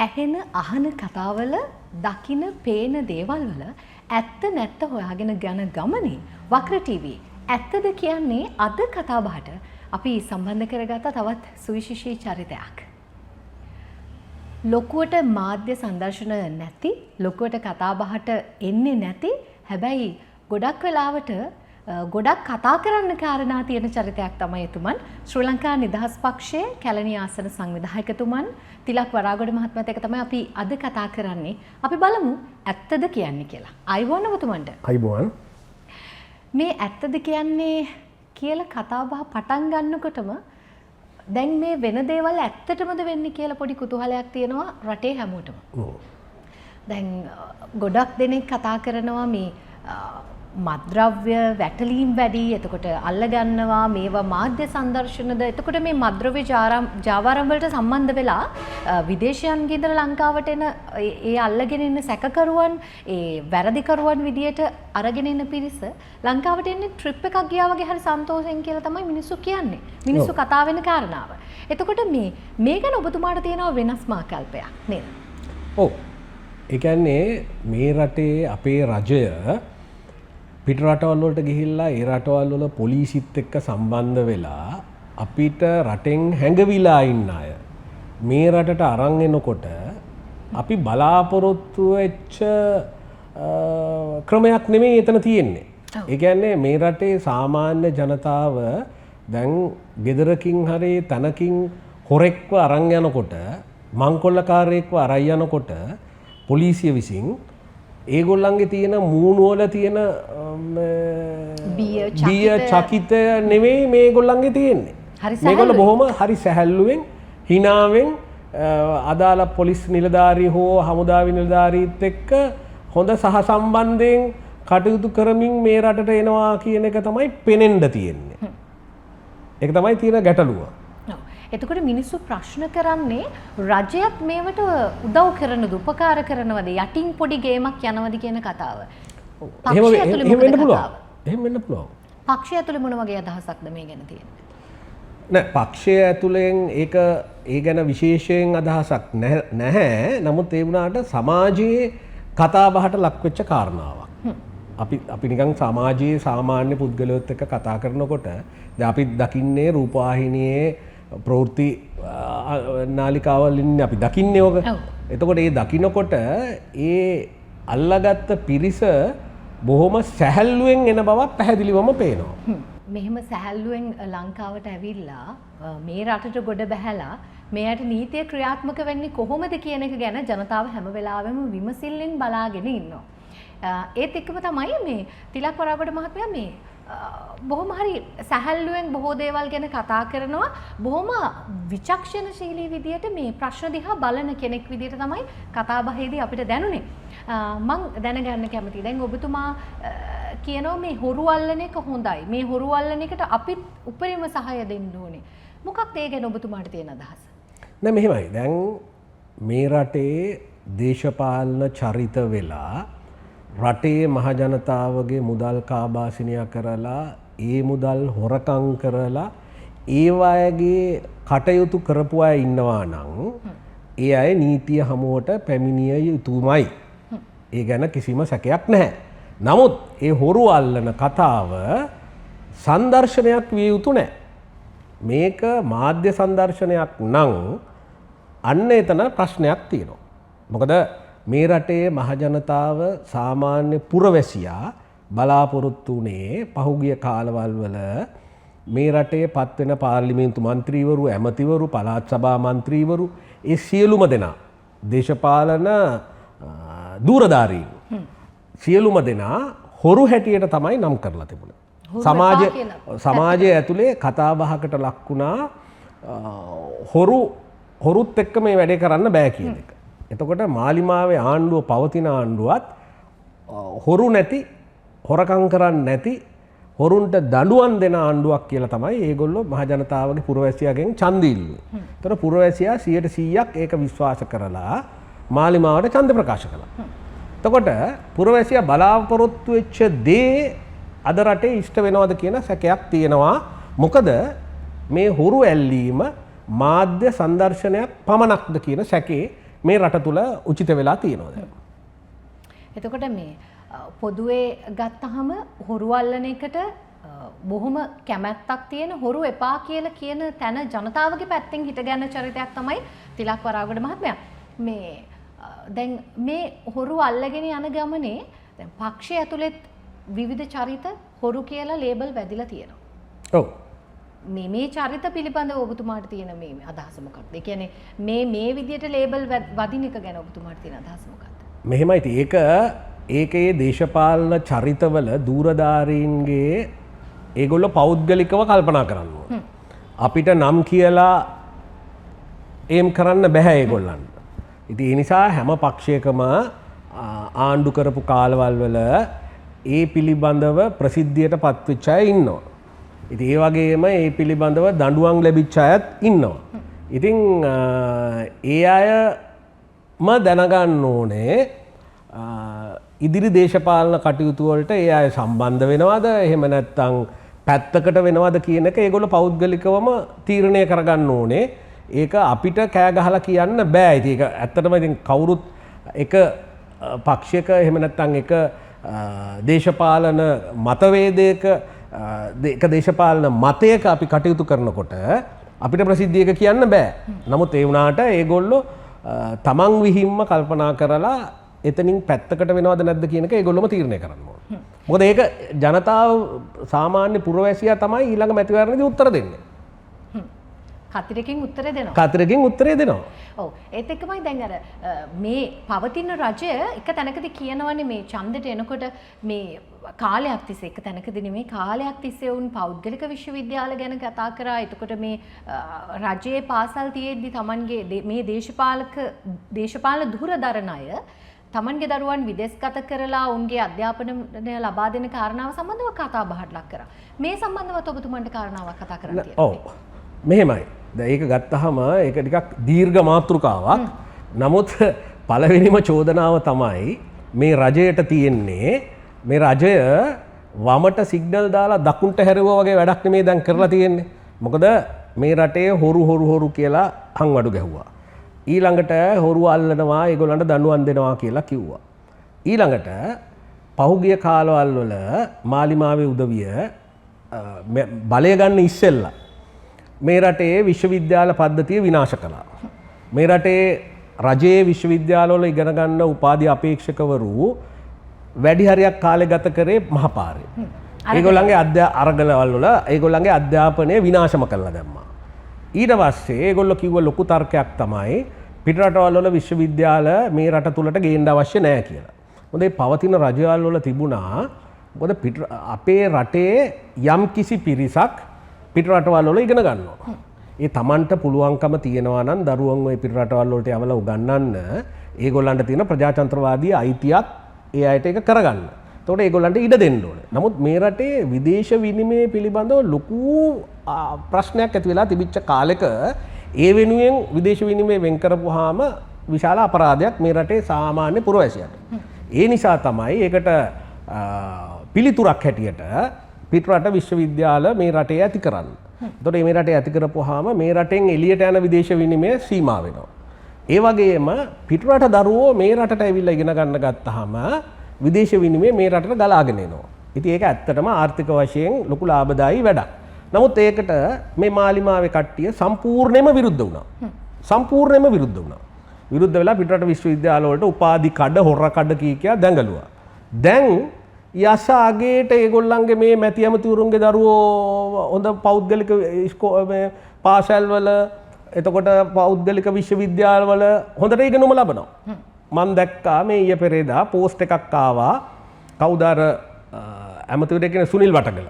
ඇහෙන අහන කතාවල දකින පේන දේවල් වල ඇත්ත නැත්ත හොයාගෙන යන ගමනේ වක්‍ර ටීවී ඇත්තද කියන්නේ අද කතාබහට අපි සම්බන්ධ කරගත්ත තවත් සුවිශේෂී චරිතයක්. ලොකුවට මාධ්‍ය සංදර්ශන නැති, ලොකුවට කතාබහට එන්නේ නැති, හැබැයි ගොඩක් වෙලාවට ගොඩක් කතා කරන්න කාරණා තියෙන චරිතයක් තමයි එතුමන්. ශ්‍රී ලංකා නිදහස් පක්ෂයේ කැලණිය ආසන සංවිධායකතුමන් තිලක් වරාගොඩ මහත්මයාත් එක්ක තමයි අපි අද කතා කරන්නේ. අපි බලමු ඇත්තද කියන්නේ කියලා. අයිබෝන් ඔබතුමන්ට. අයිබෝන්. මේ ඇත්තද කියන්නේ කියලා කතාබහ පටන් ගන්නකොටම දැන් මේ වෙන දේවල් ඇත්තටමද වෙන්නේ කියලා පොඩි කුතුහලයක් තියෙනවා රටේ හැමෝටම. දැන් ගොඩක් දෙනෙක් කතා කරනවා මේ මද්‍රව්‍ය වැටලීම් වැඩි, එතකොට අල්ලගන්නවා මේවා මාධ්‍ය සංදර්ශනද, එතකොට මේ මද්‍රව්‍ය ජාවාරම් වලට සම්බන්ධ වෙලා විදේශයන්ගෙන් ඉඳලා ලංකාවට එන ඒ අල්ලගෙන ඉන්න සැකකරුවන්, ඒ වැරදිකරුවන් විදියට අරගෙන ඉන්න පිරිස ලංකාවට එන්නේ ට්‍රිප් එකක් ගියා වගේ හරි සන්තෝෂෙන් කියලා තමයි මිනිස්සු කියන්නේ. මිනිස්සු කතා වෙන කාරණාව. එතකොට මේ ගැන ඔබතුමාට තියෙනවා වෙනස් මාකල්පයක් නේද? ඔව්. ඒ කියන්නේ මේ රටේ අපේ රජය පිට රටවල් වලට ගිහිල්ලා ඒ රටවල් වල පොලිසියත් එක්ක සම්බන්ධ වෙලා අපිට රටෙන් හැඟවිලා ඉන්න අය මේ රටට අරන් එනකොට අපි බලාපොරොත්තු වෙච්ච ක්‍රමයක් නෙමෙයි එතන තියෙන්නේ. ඒ කියන්නේ මේ රටේ සාමාන්‍ය ජනතාව දැන් ගෙදරකින් හරි තනකින් හොරෙක්ව අරන් යනකොට, මංකොල්ලකාරයෙක්ව අරන් යනකොට පොලිසිය විසින් ඒගොල්ලන්ගේ තියෙන මූණුවල තියෙන බිය චකිතය නෙවෙයි මේගොල්ලන්ගේ තියෙන්නේ. මේගොල්ලෝ බොහොම හරි සැහැල්ලුවෙන් හිනාවෙන් අදාළ පොලිස් නිලධාරී හෝ හමුදාවේ නිලධාරීත් එක්ක හොඳ සහසම්බන්ධයෙන් කටයුතු කරමින් මේ රටට එනවා කියන එක තමයි පෙනෙන්න තියෙන්නේ. ඒක තමයි තියෙන ගැටලුව. එතකොට මිනිස්සු ප්‍රශ්න කරන්නේ රජයත් මේවට උදව් කරනද, උපකාර කරනවද, යටින් පොඩි ගේමක් යනවද කියන කතාව. එහෙම වෙන්න පුළුවන්. එහෙම වෙන්න පුළුවන්. පක්ෂය ඇතුලේ මොන වගේ අදහසක්ද මේ ගැන තියෙන්නේ? නෑ, පක්ෂය ඇතුලෙන් ඒක ඒ ගැන විශේෂයෙන් අදහසක් නැහැ. නමුත් ඒ වුණාට සමාජයේ කතාබහට ලක්වෙච්ච කාරණාවක්. අපි නිකන් සමාජයේ සාමාන්‍ය පුද්ගලයොත් එක්ක කතා කරනකොට දැන් අපි දකින්නේ රූපවාහිනියේ ප්‍රවෘත්ති නාලිකාවලින් අපි දකින්නේ ඔක. එතකොට ඒ දකින්නකොට ඒ අල්ලගත්ත පිරිස බොහොම සැහැල්ලුවෙන් එන බවක් පැහැදිලිවම පේනවා. මෙහෙම සැහැල්ලුවෙන් ලංකාවට ඇවිල්ලා මේ රටට ගොඩ බැහැලා මෙයට නීතිය ක්‍රියාත්මක වෙන්නේ කොහොමද කියන එක ගැන ජනතාව හැම වෙලාවෙම විමසිල්ලෙන් බලාගෙන ඉන්නවා. ඒත් එක්කම තමයි මේ තිලක් වරාගොඩ මහත්මයා මේ බොහොම හරි සැහැල්ලුවෙන් බොහෝ දේවල් ගැන කතා කරනවා. බොහොම විචක්ෂණශීලී විදියට මේ ප්‍රශ්න දිහා බලන කෙනෙක් විදියට තමයි කතාබහේදී අපිට දැනුනේ. මං දැනගන්න කැමතියි. දැන් ඔබතුමා කියනවා මේ හොරු අල්ලන එක හොඳයි. මේ හොරු අල්ලන එකට අපිත් උපරිම සහාය දෙන්න ඕනේ. මොකක්ද ඒ ගැන ඔබතුමාට තියෙන අදහස? නෑ මෙහෙමයි. දැන් මේ රටේ දේශපාලන චරිත වෙලා රටේ මහජනතාවගේ මුදල් කාබාසිනිය කරලා ඒ මුදල් හොරකම් කරලා ඒ අයගේ කටයුතු කරපු අය ඉන්නවා නම් ඒ අය නීතිය හමුවට පැමිණිය යුතුමයි. ඒ ගැන කිසිම සැකයක් නැහැ. නමුත් ඒ හොරු අල්ලන කතාව සංදර්ශනයක් විය යුතු නැහැ. මේක මාධ්‍ය සංදර්ශනයක් නම් අන්න එතන ප්‍රශ්නයක් තියෙනවා. මොකද මේ රටේ මහජනතාව සාමාන්‍ය පුරවැසියා බලාපොරොත්තු වුණේ පහුගිය කාලවල් වල මේ රටේ පත්වෙන පාර්ලිමේන්තු මන්ත්‍රීවරු, ඇමතිවරු, පළාත් සභා මන්ත්‍රීවරු ඒ සියලුම දෙනා දේශපාලන දූරධාරීන් සියලුම දෙනා හොරු හැටියට තමයි නම් කරලා තිබුණේ. සමාජය ඇතුලේ කතාබහකට ලක් වුණා හොරුත් එක්ක මේ වැඩේ කරන්න බෑ කියන එක. එතකොට මාලිමාවේ ආණ්ඩුව පවතින ආණ්ඩුවත් හොරු නැති, හොරකම් කරන්නේ නැති, හොරුන්ට දඬුවම් දෙන ආණ්ඩුවක් කියලා තමයි ඒගොල්ලෝ මහජනතාවගේ පුරවැසියාගෙන් ඡන්දය ඉල්ලුවේ. ඒතර පුරවැසියා 100% ඒක විශ්වාස කරලා මාලිමාවට ඡන්ද ප්‍රකාශ කළා. එතකොට පුරවැසියා බලාපොරොත්තු වෙච්ච දේ අද රටේ ඉෂ්ට වෙනවද කියන සැකයක් තියෙනවා. මොකද මේ හොරු ඇල්ලීම මාධ්‍ය සංදර්ශනයක් පමණක්ද කියන සැකේ මේ රට තුළ උචිත වෙලා තියෙනවද? එතකොට මේ පොදුවේ ගත්තහම හොරු අල්ලන එකට බොහොම කැමැත්තක් තියෙන හොරු එපා කියලා කියන තැන ජනතාවගේ පැත්තෙන් හිටගන්න චරිතයක් තමයි තිලක් වරාගොඩ මහත්මයා. මේ දැන් මේ හොරු අල්ලගෙන යන ගමනේ දැන් පක්ෂය ඇතුළෙත් විවිධ චරිත හොරු කියලා ලේබල් වැදිලා තියෙනවා. ඔව්. මේ චරිත පිළිබඳව ඔබතුමාට තියෙන මේ අදහස මොකක්ද? ඒ කියන්නේ මේ විදියට ලේබල් වදින එක ගැන ඔබතුමාට තියෙන අදහස මොකක්ද? මෙහෙමයි තියෙන්නේ. ඒකේ දේශපාලන චරිතවල දූරධාරීන්ගේ ඒගොල්ලෝ පෞද්ගලිකව කල්පනා කරනවා. අපිට නම් කියලා ඒම් කරන්න බෑ ඒගොල්ලන්ට. ඉතින් ඒ නිසා හැම පක්ෂයකම ආණ්ඩු කරපු කාලවල වල ඒ පිළිබඳව ප්‍රසිද්ධියට පත්වෙච්ච අය ඉන්නවා. ඉතින් ඒ වගේම ඒ පිළිබඳව දඬුවම් ලැබිච්ච අයත් ඉන්නවා. ඉතින් ඒ අයම දැනගන්න ඕනේ ඉදිරි දේශපාලන කටයුතු වලට ඒ අය සම්බන්ධ වෙනවද එහෙම නැත්නම් පැත්තකට වෙනවද කියන එක ඒගොල්ලෝ පෞද්ගලිකවම තීරණය කරගන්න ඕනේ. ඒක අපිට කෑ ගහලා කියන්න බෑ. ඉතින් ඒක ඇත්තටම ඉතින් කවුරුත් එක පක්ෂයක එහෙම නැත්නම් එක දේශපාලන මතවේදයක එක දේශපාලන මතයක අපි කටයුතු කරනකොට අපිට ප්‍රසිද්ධියක කියන්න බෑ. නමුත් ඒ වුණාට ඒගොල්ලෝ තමන් විහිම්ම කල්පනා කරලා එතනින් පැත්තකට වෙනවද නැද්ද කියන එක ඒගොල්ලොම තීරණය කරන්න ඕනේ. මොකද ඒක ජනතාව සාමාන්‍ය පුරවැසියා තමයි ඊළඟ මැතිවරණයේදී උත්තර දෙන්නේ. කතරකින් උත්තරේ දෙනවා. කතරකින් උත්තරේ දෙනවා. ඔව් ඒත් එක්කමයි දැන් අර මේ පවතින රජය එක තැනකදී කියනවනේ මේ ඡන්දෙට එනකොට මේ කාලයක් තිස්සේ එක තැනකදී නෙමෙයි කාලයක් තිස්සේ වුන් පෞද්ගලික විශ්වවිද්‍යාල ගැන කතා කරා. එතකොට මේ රජයේ පාසල් තියෙද්දි Tamanගේ මේ දේශපාලන දුරදරන අය තමන්ගේ දරුවන් විදේශගත කරලා උන්ගේ අධ්‍යාපනය ලබා දෙන කාරණාව සම්බන්ධව කතා බහට ලක් කරා. මේ සම්බන්ධව ඔබතුමන්ට කාරණාවක් කතා කරන්න තියෙනවා. ඔව්. මෙහෙමයි. දැන් ඒක ගත්තාම ඒක ටිකක් දීර්ඝ මාතෘකාවක්. නමුත් පළවෙනිම චෝදනාව තමයි මේ රජයට තියෙන්නේ මේ රජය වමට සිග්නල් දාලා දකුණට හැරුවා වගේ වැඩක් නෙමෙයි දැන් කරලා තියෙන්නේ. මොකද මේ රටේ හොරු කියලා හංවඩු ගැහුවා. ඊළඟට හොරු අල්ලනවා ඒගොල්ලන්ට දඬුවම් දෙනවා කියලා කිව්වා. ඊළඟට පහුගිය කාලවල වල මාලිමාවේ උදවිය බලය ගන්න ඉස්සෙල්ලා මේ රටේ විශ්වවිද්‍යාල පද්ධතිය විනාශ කළා. මේ රටේ රජයේ විශ්වවිද්‍යාලවල ඉගෙන ගන්න උපාධි අපේක්ෂකවරු වැඩි හරියක් කාලය ගත කරේ මහපාරේ. ඒගොල්ලන්ගේ අරගලවල වල ඒගොල්ලන්ගේ අධ්‍යාපනය විනාශම කළා දැම්මා. ඊට පස්සේ ඒගොල්ලෝ කිව්ව ලොකු තර්කයක් තමයි පිටරටවල වල විශ්වවිද්‍යාල මේ රට තුලට ගේන්න අවශ්‍ය නැහැ කියලා. මොකද මේ පවතින රජවල් වල තිබුණා මොකද අපේ රටේ යම් කිසි පිරිසක් පිටරටවල් වල ඉගෙන ගන්නවා. ඒ Tamanට පුළුවන්කම තියෙනවා නම් දරුවන් ওই පිටරටවල් වලට යවලා උගන්වන්න ඒගොල්ලන්ට තියෙන ප්‍රජාතන්ත්‍රවාදී අයිතියක් ඒ අයට ඒක කරගන්න. එතකොට ඒගොල්ලන්ට ඉඩ දෙන්න ඕනේ. නමුත් මේ රටේ විදේශ විනිමය පිළිබඳව ලොකු ප්‍රශ්නයක් ඇති වෙලා තිබිච්ච කාලෙක ඒ වෙනුවෙන් විදේශ විනිමය වෙන් කරපුවාම විශාල අපරාධයක් මේ රටේ සාමාන්‍ය පුරවැසියාට. ඒ නිසා තමයි ඒකට පිළිතුරක් හැටියට පිටරට විශ්වවිද්‍යාල මේ රටේ ඇති කරන්නේ. එතකොට මේ රටේ ඇති කරපුවාම මේ රටෙන් එළියට යන විදේශ විනිමය සීමා වෙනවා. ඒ වගේම පිටරට දරුවෝ මේ රටට ඇවිල්ලා ඉගෙන ගන්න ගත්තාම විදේශ විනිමය මේ රටට ගලාගෙන එනවා. ඉතින් ඒක ඇත්තටම ආර්ථික වශයෙන් ලොකු ලාභදායී වැඩක්. නමුත් ඒකට මේ මාලිමාවේ කට්ටිය සම්පූර්ණයෙන්ම විරුද්ධ වුණා. සම්පූර්ණයෙන්ම විරුද්ධ වුණා. විරුද්ධ වෙලා පිටරට විශ්වවිද්‍යාල වලට උපාධි කඩ හොර කඩ කියා දැඟලුවා. දැන් යස අගේට ඒගොල්ලන්ගේ මේ මැති ඇමතිවරුන්ගේ දරුවෝ හොඳ පෞද්ගලික පාසල් වල එතකොට පෞද්ගලික විශ්වවිද්‍යාල වල හොඳට ඉගෙනුම ලබනවා. මම දැක්කා මේ ඊයේ පෙරේදා පෝස්ට් එකක් ආවා කවුද අර ඇමතිවරයෙක් කියන සුනිල් වටගල.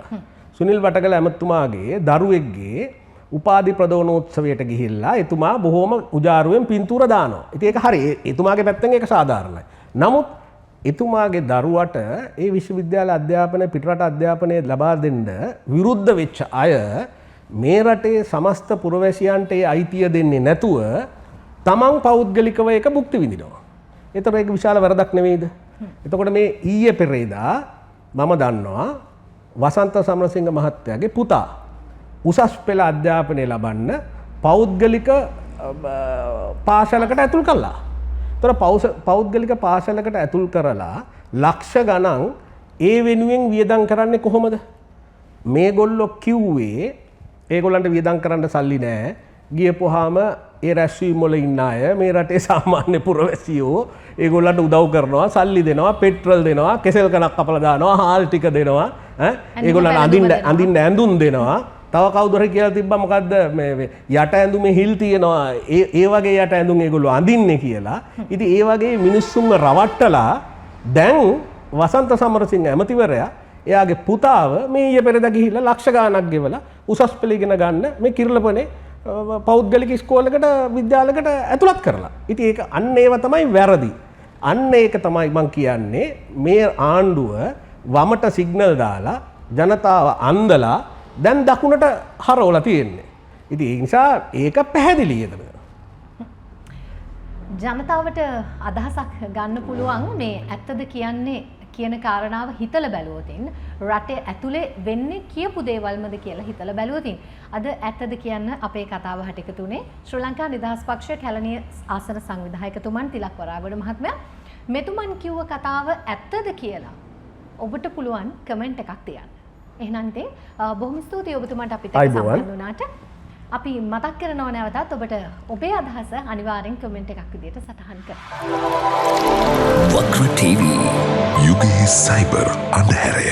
සුනිල් වටගල ඇමතුමාගේ දරුවෙක්ගේ උපාධි ප්‍රදානෝත්සවයට ගිහිල්ලා එතුමා බොහොම උජාරුවෙන් පින්තූර දානවා. ඉතින් ඒක හරි. එතුමාගේ පැත්තෙන් ඒක සාධාරණයි. නමුත් එතුමාගේ දරුවට ඒ විශ්වවිද්‍යාල අධ්‍යාපනය පිටරට අධ්‍යාපනය ලබා දෙන්න විරුද්ධ වෙච්ච අය මේ රටේ සමස්ත පුරවැසියන්ට ඒ අයිතිය දෙන්නේ නැතුව තමන් පෞද්ගලිකව ඒක භුක්ති විඳිනවා. ඒතර ඒක විශාල වරදක් නෙවෙයිද? එතකොට මේ ඊයේ පෙරේදා මම දන්නවා වසන්ත සමරසිංහ මහත්තයාගේ පුතා උසස් පෙළ අධ්‍යාපනය ලබන්න පෞද්ගලික පාසලකට ඇතුල් කළා. තොර පෞද්ගලික පාසලකට ඇතුල් කරලා ලක්ෂ ගණන් ඒ වෙනුවෙන් වියදම් කරන්නේ කොහොමද? මේගොල්ලෝ කිව්වේ ඒගොල්ලන්ට වියදම් කරන්න සල්ලි නෑ. ගියපුවාම ඒ රැස්වීම් වල ඉන්න අය මේ රටේ සාමාන්‍ය පුරවැසියෝ ඒගොල්ලන්ට උදව් කරනවා, සල්ලි දෙනවා, පෙට්‍රල් දෙනවා, කෙසෙල් කනක් කපලා දානවා, හාල් ටික දෙනවා, ඒගොල්ලන්ට අඳින්න ඇඳුම් දෙනවා. තව කවුරු හරි කියලා තිබ්බා මොකද්ද මේ යට ඇඳුමේ හිල් තියනවා, ඒ වගේ යට ඇඳුම් ඒගොල්ලෝ අඳින්නේ කියලා. ඉතින් ඒ වගේ මිනිස්සුන්ව රවට්ටලා දැන් වසන්ත සමරසිංහ ඇමතිවරයා එයාගේ පුතාව මේ ඊයේ පෙරේද ගිහිල්ලා ලක්ෂ ගාණක් ගෙවලා උසස් පෙළ ඉගෙන ගන්න මේ කිරළපනේ පෞද්ගලික ඉස්කෝලකට විද්‍යාලයකට ඇතුළත් කරලා. ඉතින් ඒක අන්න ඒව තමයි වැරදි. අන්න ඒක තමයි මම කියන්නේ මේ ආණ්ඩුව වමට සිග්නල් දාලා ජනතාව අන්දලා දැන් දකුණට හරවලා තියෙන්නේ. ඉතින් ඒ නිසා ඒක පැහැදිලි එතන. ජනතාවට අදහසක් ගන්න පුළුවන් මේ ඇත්තද කියන්නේ කියන කාරණාව හිතලා බැලුවොතින් රටේ ඇතුලේ වෙන්නේ කියපු දේවල්මද කියලා හිතලා බැලුවොතින් අද ඇත්තද කියන්න අපේ කතාව හටිකතුනේ ශ්‍රී ලංකා නිදහස් පක්ෂ කැලණිය ආසන සංවිධායකතුමන් තිලක් වරාගොඩ මහත්මයා මෙතුමන් කිව්ව කතාව ඇත්තද කියලා ඔබට පුළුවන් කමෙන්ට් එකක් තියන්න. එහෙනම් ඉතින් බොහොම ස්තුතියි ඔබතුමාට අපිට සම්බන්ධ වුණාට. අපි මතක් කරනවා නැවතත් ඔබට ඔබේ අදහස අනිවාර්යෙන් කමෙන්ට් එකක් විදියට සටහන් කරන්න. වක්‍ර TV යුගයේ සයිබර් අන්ධහැරය